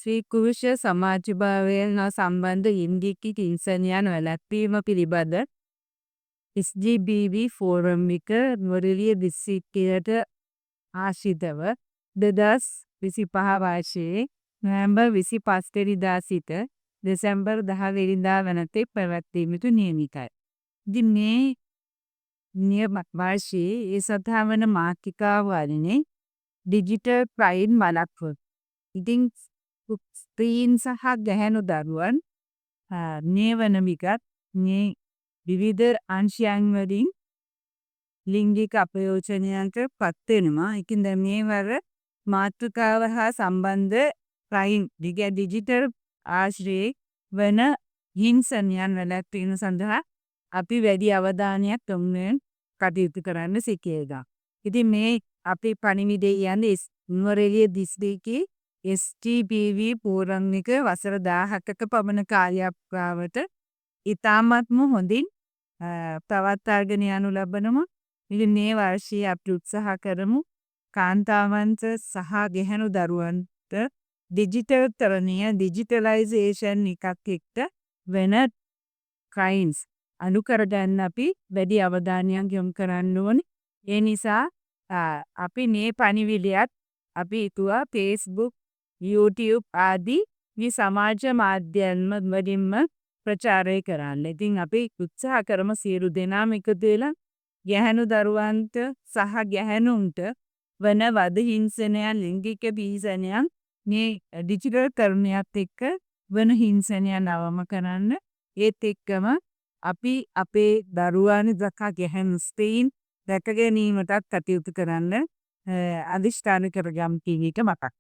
ස්ත්‍රී පුරුෂ සමාජභාවයෙන් සම්බන්ධ ඉන්දිකි හිංසනයන් වැළැක්වීම පිළිබඳ SGBV ෆෝරම් එක නුවරඑළිය දිස්ත්‍රික්කයට ආශ්‍රිතව 2025 වර්ෂයේ නොවැම්බර් 25 වෙනිදා සිට දෙසැම්බර් 10 වෙනිදා වනතෙක් පැවැත්වීමට නියමිතයි. ඉතින් මේ වර්ෂයේ ඒ සඳහා වන මාතෘකාව වන්නේ ඩිජිටල් ක්‍රයිම් වළක්වීම. ඉතින් ස්ත්‍රීන් සහ ගැහැණු දරුවන් මේ වන විගත් මේ විවිධ අංශයන් වලින් ලිංගික අපයෝජනයන්ට පත් වෙනවා. ඉතින් දැන් මේ වර මාතෘකාව හා සම්බන්ධ ක්‍රයිම් ඩිජිටල් ආශ්‍රයේ වන හිංසනයන් වැළැක්වීම සඳහා අපි වැඩි අවධානයක් යොමුවෙන් කටයුතු කරන්න සිටිනවා. ඉතින් මේ අපේ පණිවිඩය යන්නේ නුවරඑළිය දිස්ත්‍රික්කයේ STPV ෆෝරම් එක වසර 17ක පමණ කාලයක් ඉතාමත්ම හොඳින් පවත්වාගෙන යනු ලබනවා. ඉතින් මේ වර්ෂයේ අපි උත්සාහ කරමු කාන්තාවන්ට සහ ගැහැණු දරුවන්ට ඩිජිටල් තරණය ඩිජිටලයිසේෂන් එකක් එක්ක වෙන ක්‍රයිම්ස් අනුකර ගන්න අපි වැඩි අවධානයක් යොමු කරන්න ඕනේ. ඒ නිසා අපි මේ පණිවිඩයත් අපි හිතුවා Facebook, YouTube ආදී මේ සමාජ මාධ්‍යයන් වලින්ම ප්‍රචාරය කරන්න. ඉතින් අපි උත්සාහ කරමු සියලු දෙනාම එකතු වෙලා ගැහැණු දරුවන්ට සහ ගැහැණුන්ට වන වද හිංසනයන් ලිංගික හිංසනයන් මේ ඩිජිටල් තරණයත් එක්ක වන හිංසනයන් අවම කරන්න. ඒත් එක්කම අපි අපේ දරුවන් සහ ගැහැණු ස්ත්‍රීන් රැක ගැනීමටත් කටයුතු කරන්න අදිෂ්ඨාන කරගම් කියන එක මතක්.